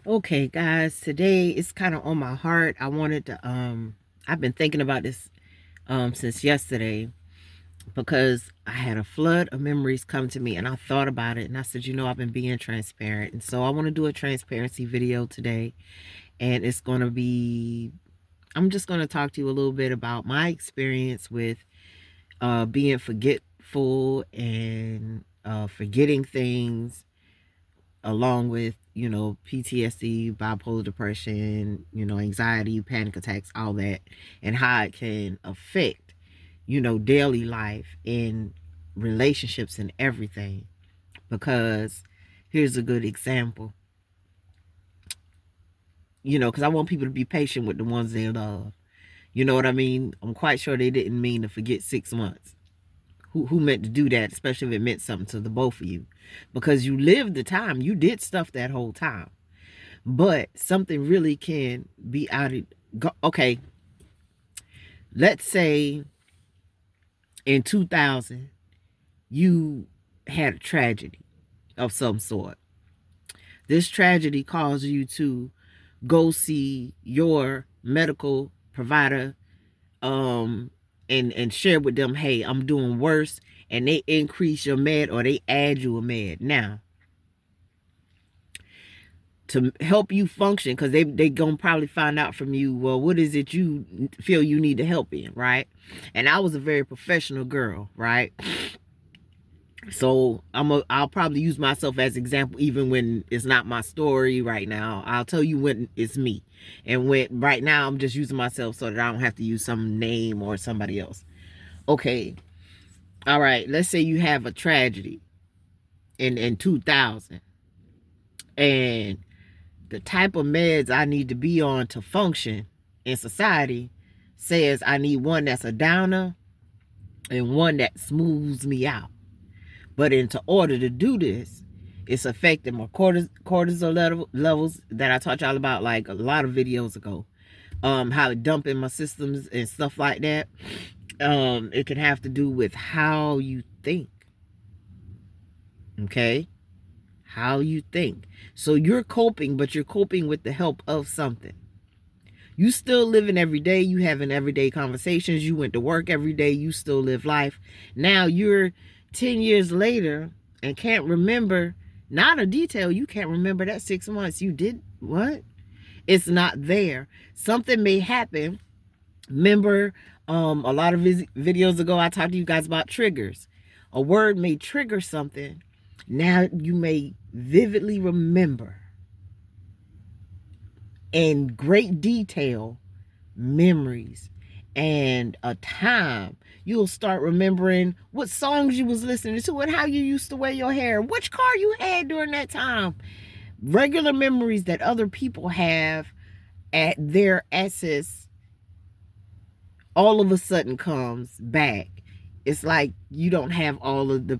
Okay, guys, today it's kind of on my heart. I wanted to I've been thinking about this since yesterday because I had a flood of memories come to me and I thought about it and I said, I've been being transparent. And so I want to do a transparency video today, and it's going to be I'm just going to talk to you a little bit about my experience with being forgetful and forgetting things, along with PTSD, bipolar depression, anxiety, panic attacks, all that, and how it can affect daily life and relationships and everything. Because here's a good example, because I want people to be patient with the ones they love. You know what I mean? I'm quite sure they didn't mean to forget 6 months. Who meant to do that, especially if it meant something to the both of you, because you lived the time, you did stuff that whole time. But something really can be out of okay, let's say in 2000 you had a tragedy of some sort. This tragedy caused you to go see your medical provider, and share with them, hey, I'm doing worse, and they increase your med or they add you a med. Now, to help you function, because they gonna probably find out from you, well, what is it you feel you need to help in, right? And I was a very professional girl, right? So I'll probably use myself as example, even when it's not my story right now. I'll tell you when it's me, and when right now I'm just using myself so that I don't have to use some name or somebody else. Okay, all right. Let's say you have a tragedy in 2000, and the type of meds I need to be on to function in society says I need one that's a downer and one that smooths me out. But in order to do this, it's affecting my cortisol levels that I taught y'all about like a lot of videos ago. How it dump in my systems and stuff like that. It can have to do with how you think. Okay? How you think. So you're coping, but you're coping with the help of something. You still living every day. You having everyday conversations. You went to work every day. You still live life. Now you're 10 years later and can't remember, not a detail. You can't remember that 6 months. You did what? It's not there. Something may happen. Remember, a lot of videos ago, I talked to you guys about triggers. A word may trigger something. Now you may vividly remember in great detail memories and a time. You'll start remembering what songs you was listening to and how you used to wear your hair, which car you had during that time. Regular memories that other people have at their essence all of a sudden comes back. It's like you don't have all of the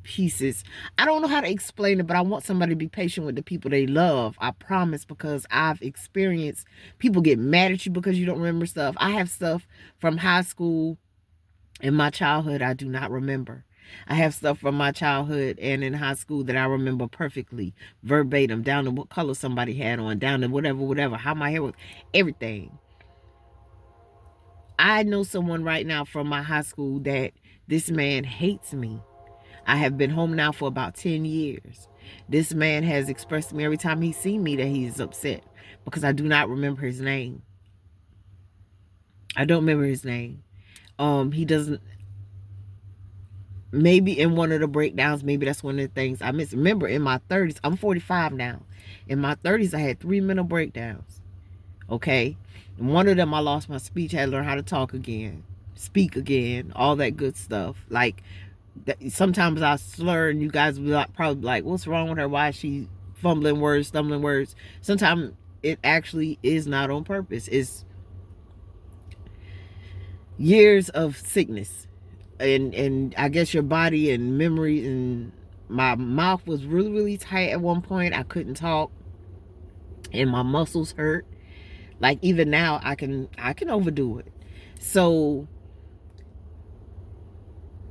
pieces. I don't know how to explain it, but I want somebody to be patient with the people they love. I promise, because I've experienced people get mad at you because you don't remember stuff. I have stuff from high school and my childhood I do not remember. I have stuff from my childhood and in high school that I remember perfectly, verbatim, down to what color somebody had on, down to whatever, how my hair was, everything. I know someone right now from my high school that this man hates me. I have been home now for about 10 years. This man has expressed to me every time he sees me that he's upset because I do not remember his name. I don't remember his name. He doesn't. Maybe in one of the breakdowns, maybe that's one of the things I miss. Remember, in my 30s, I'm 45 now. In my 30s, I had 3 mental breakdowns. Okay? And one of them, I lost my speech. I had to learn how to talk again, speak again, all that good stuff. Like, sometimes I slur and you guys will be like, probably like, what's wrong with her? Why is she fumbling words, stumbling words? Sometimes it actually is not on purpose. It's years of sickness. And I guess your body and memory, and my mouth was really tight at one point. I couldn't talk and my muscles hurt. Like even now I can overdo it. So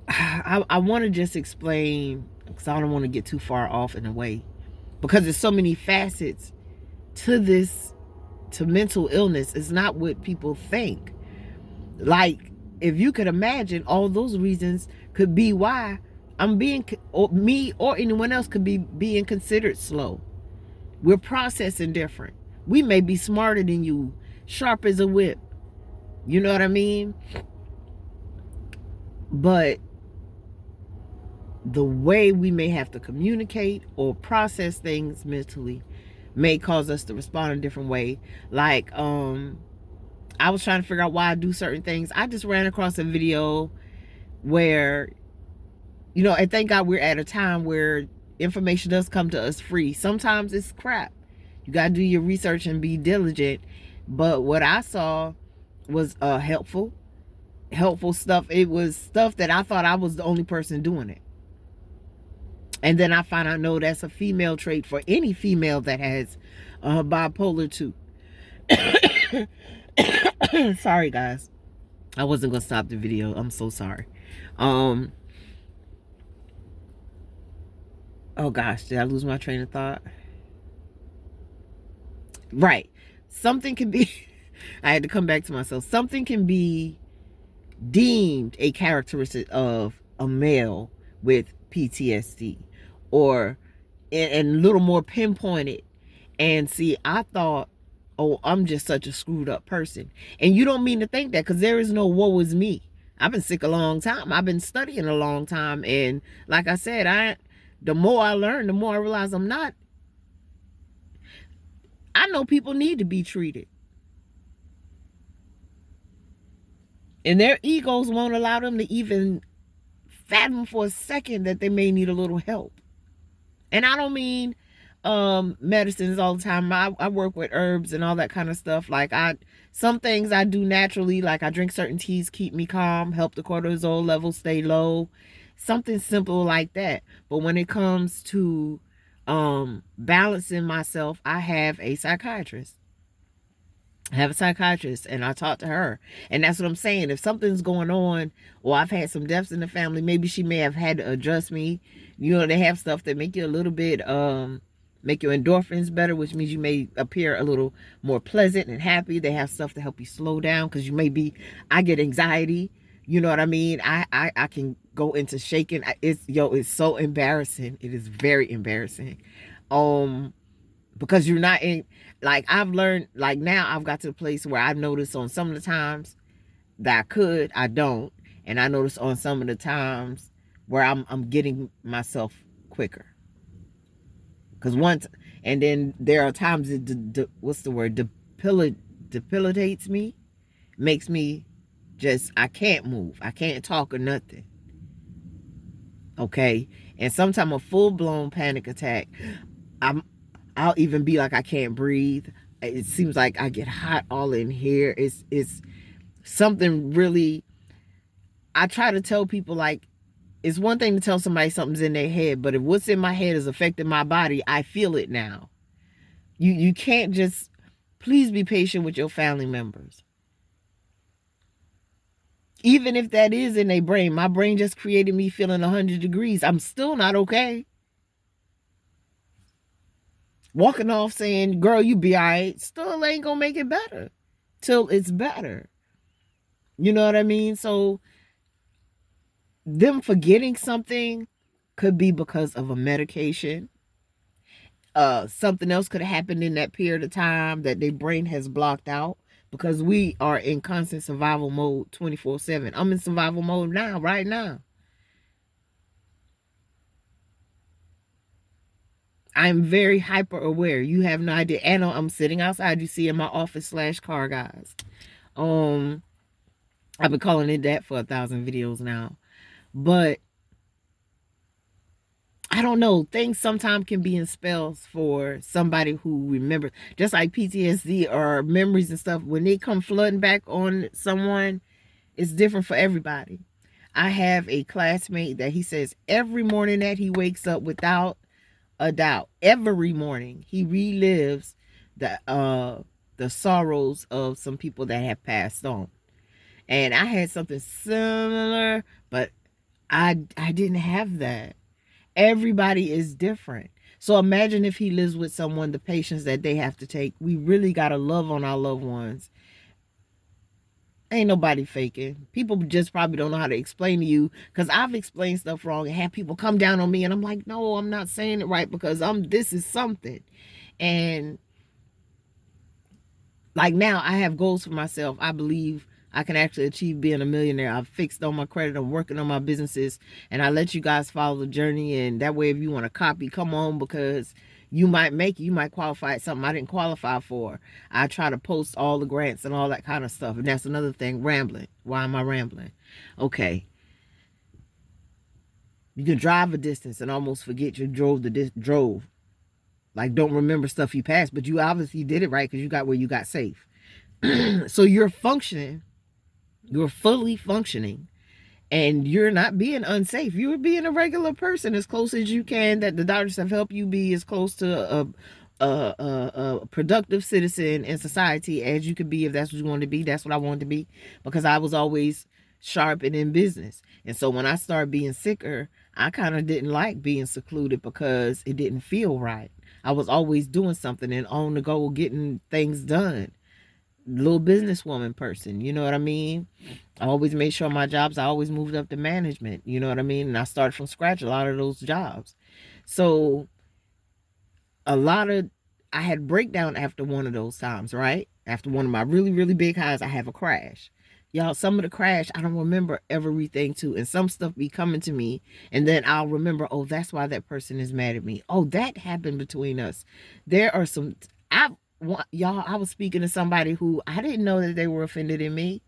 I want to just explain, because I don't want to get too far off in a way, because there's so many facets to this, to mental illness is not what people think. Like, if you could imagine, all those reasons could be why I'm being, or me or anyone else could be being considered slow. We're processing different. We may be smarter than you, sharp as a whip. You know what I mean? But the way we may have to communicate or process things mentally may cause us to respond in a different way. Like, I was trying to figure out why I do certain things. I just ran across a video where, you know, and thank God we're at a time where information does come to us free. Sometimes it's crap. You got to do your research and be diligent. But what I saw was helpful stuff. It was stuff that I thought I was the only person doing it. And then I found out, no, that's a female trait for any female that has bipolar 2. Sorry, guys. I wasn't going to stop the video. I'm so sorry. Oh, gosh. Did I lose my train of thought? Right. Something can be... I had to come back to myself. Something can be deemed a characteristic of a male with PTSD, or and a little more pinpointed. And see, I thought, oh, I'm just such a screwed up person. And you don't mean to think that, because there is no woe is me. I've been sick a long time. I've been studying a long time. And like I said, the more I learn, the more I realize I'm not. I know people need to be treated. And their egos won't allow them to even fathom for a second that they may need a little help. And I don't mean medicines all the time. I work with herbs and all that kind of stuff. Like, some things I do naturally, like I drink certain teas, keep me calm, help the cortisol level stay low. Something simple like that. But when it comes to balancing myself, I have a psychiatrist. And I talk to her. And that's what I'm saying. If something's going on, or I've had some deaths in the family, maybe she may have had to adjust me. You know, they have stuff that make you a little bit, make your endorphins better, which means you may appear a little more pleasant and happy. They have stuff to help you slow down, because I get anxiety. You know what I mean? I can go into shaking. It's so embarrassing. It is very embarrassing. Because you're not in, like, I've learned, like, now I've got to the place where I've noticed on some of the times that I don't. And I notice on some of the times where I'm getting myself quicker. Because and then there are times it, what's the word? Debilitates me. Makes me I can't move. I can't talk or nothing. Okay? And sometimes a full-blown panic attack, I'll even be like, I can't breathe. It seems like I get hot all in here. It's something really, I try to tell people, like, it's one thing to tell somebody something's in their head, but if what's in my head is affecting my body, I feel it now. You can't just, please be patient with your family members. Even if that is in their brain, my brain just created me feeling 100 degrees. I'm still not okay. Walking off saying, girl, you be all right, still ain't gonna make it better till it's better. You know what I mean? So them forgetting something could be because of a medication. Something else could have happened in that period of time that their brain has blocked out, because we are in constant survival mode 24/7. I'm in survival mode now, right now. I'm very hyper aware. You have no idea. And I'm sitting outside, you see, in my office / car, guys. I've been calling it that for 1,000 videos now. But I don't know. Things sometimes can be in spells for somebody who remembers. Just like PTSD or memories and stuff, when they come flooding back on someone, it's different for everybody. I have a classmate that he says every morning that he wakes up, without a doubt, every morning he relives the sorrows of some people that have passed on. And I had something similar, but I didn't have that. Everybody is different. So imagine if he lives with someone, the patience that they have to take. We really got to love on our loved ones. Ain't nobody faking. People just probably don't know how to explain to you, because I've explained stuff wrong and had people come down on me, and I'm like, no, I'm not saying it right, because this is something. And like now I have goals for myself. I believe I can actually achieve being a millionaire. I've fixed on my credit. I'm working on my businesses, and I let you guys follow the journey. And that way, if you want to copy, come on, because you might make it. You might qualify at something I didn't qualify for. I try to post all the grants and all that kind of stuff. And that's another thing, rambling. Why am I rambling? Okay. You can drive a distance and almost forget you drove. Like, don't remember stuff you passed, but you obviously did it right because you got where you got safe. So you're functioning. You're fully functioning, and you're not being unsafe. You're being a regular person as close as you can, that the doctors have helped you be as close to a productive citizen in society as you could be, if that's what you want to be. That's what I wanted to be, because I was always sharp and in business. And so when I started being sicker, I kind of didn't like being secluded because it didn't feel right. I was always doing something and on the go, getting things done. Little businesswoman person, you know what I mean? I always made sure my jobs, I always moved up to management, you know what I mean? And I started from scratch a lot of those jobs. So I had breakdown after one of those times, right? After one of my really, really big highs, I have a crash. Y'all, some of the crash, I don't remember everything too. And some stuff be coming to me. And then I'll remember, oh, that's why that person is mad at me. Oh, that happened between us. There are some, y'all, I was speaking to somebody who I didn't know that they were offended in me.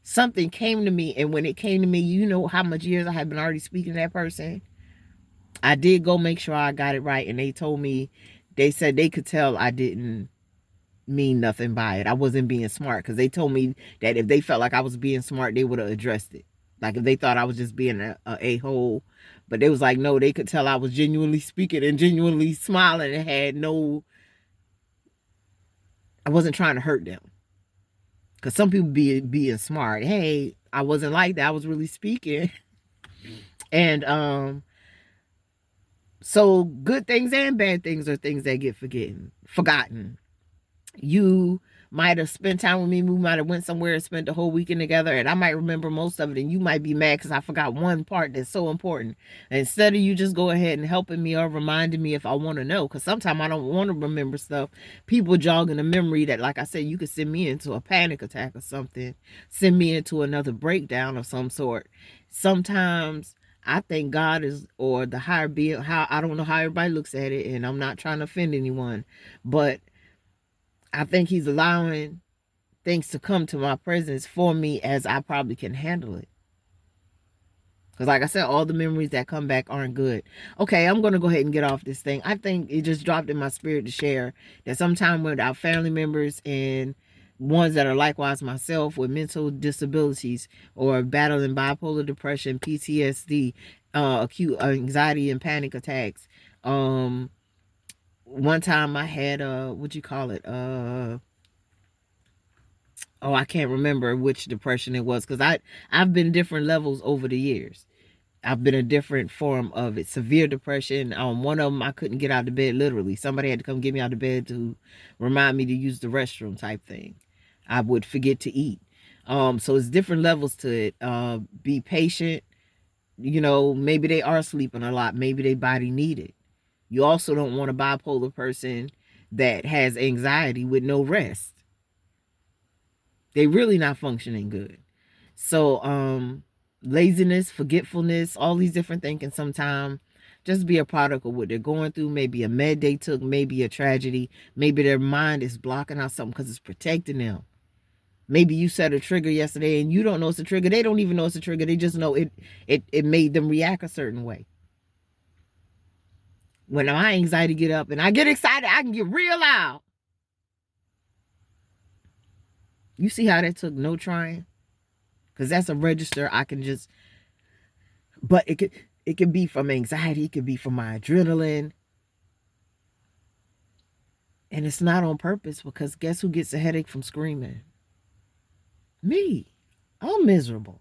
Something came to me. And when it came to me, you know how much years I had been already speaking to that person. I did go make sure I got it right. And they told me, they said they could tell I didn't mean nothing by it. I wasn't being smart, because they told me that if they felt like I was being smart, they would have addressed it. Like if they thought I was just being a hole, but they was like, no, they could tell I was genuinely speaking and genuinely smiling and had no, I wasn't trying to hurt them. Because some people be being smart. Hey, I wasn't like that. I was really speaking. And so good things and bad things are things that get forgotten. You might have spent time with me. We might have went somewhere and spent the whole weekend together, and I might remember most of it, and you might be mad because I forgot one part that's so important. And instead of you just go ahead and helping me or reminding me if I want to know, because sometimes I don't want to remember stuff. People jogging a memory that, like I said, you could send me into a panic attack or something, send me into another breakdown of some sort. Sometimes I think God is, or the higher being, how, I don't know how everybody looks at it, and I'm not trying to offend anyone, but I think he's allowing things to come to my presence for me as I probably can handle it. Because like I said, all the memories that come back aren't good. Okay, I'm going to go ahead and get off this thing. I think it just dropped in my spirit to share that sometime with our family members and ones that are likewise myself with mental disabilities or battling bipolar depression, PTSD, acute anxiety and panic attacks. One time I had what you call it? I can't remember which depression it was, because I've been different levels over the years. I've been a different form of it. Severe depression. One of them I couldn't get out of bed, literally. Somebody had to come get me out of bed to remind me to use the restroom type thing. I would forget to eat. So it's different levels to it. Be patient. You know, maybe they are sleeping a lot. Maybe their body need it. You also don't want a bipolar person that has anxiety with no rest. They really not functioning good. So laziness, forgetfulness, all these different things can sometimes just be a product of what they're going through. Maybe a med they took, maybe a tragedy, maybe their mind is blocking out something because it's protecting them. Maybe you set a trigger yesterday and you don't know it's a trigger. They don't even know it's a trigger. They just know it made them react a certain way. When my anxiety get up and I get excited, I can get real loud. You see how that took no trying? Because that's a register I can just, but it could be from anxiety, it could be from my adrenaline. And it's not on purpose, because guess who gets a headache from screaming? Me. I'm miserable.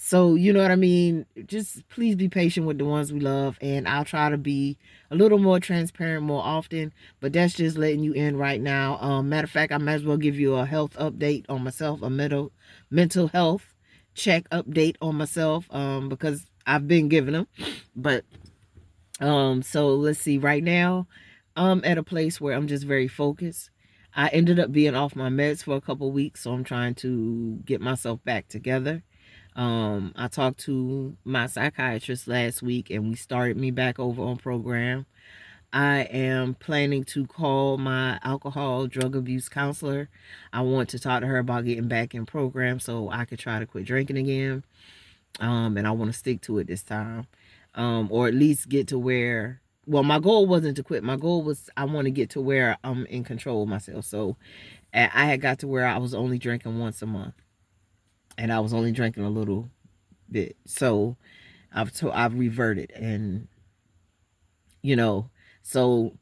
So, you know what I mean? Just please be patient with the ones we love. And I'll try to be a little more transparent more often. But that's just letting you in right now. Matter of fact, I might as well give you a health update on myself, a mental health check update on myself, because I've been giving them. But so let's see. Right now, I'm at a place where I'm just very focused. I ended up being off my meds for a couple weeks, so I'm trying to get myself back together. I talked to my psychiatrist last week and we started me back over on program. I am planning to call my alcohol drug abuse counselor. I want to talk to her about getting back in program so I could try to quit drinking again. And I want to stick to it this time. Or at least get to where, well, my goal wasn't to quit. My goal was I want to get to where I'm in control of myself. So I had got to where I was only drinking once a month and I was only drinking a little bit. So I've reverted, and you know, so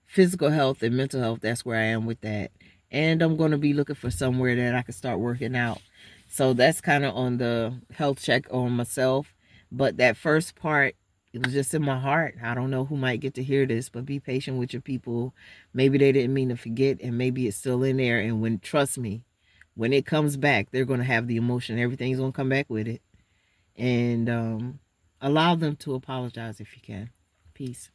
physical health and mental health, that's where I am with that. And I'm going to be looking for somewhere that I can start working out. So that's kind of on the health check on myself. But that first part, it was just in my heart. I don't know who might get to hear this, but be patient with your people. Maybe they didn't mean to forget, and maybe it's still in there. And when, trust me, when it comes back, they're going to have the emotion. Everything's going to come back with it. And allow them to apologize if you can. Peace.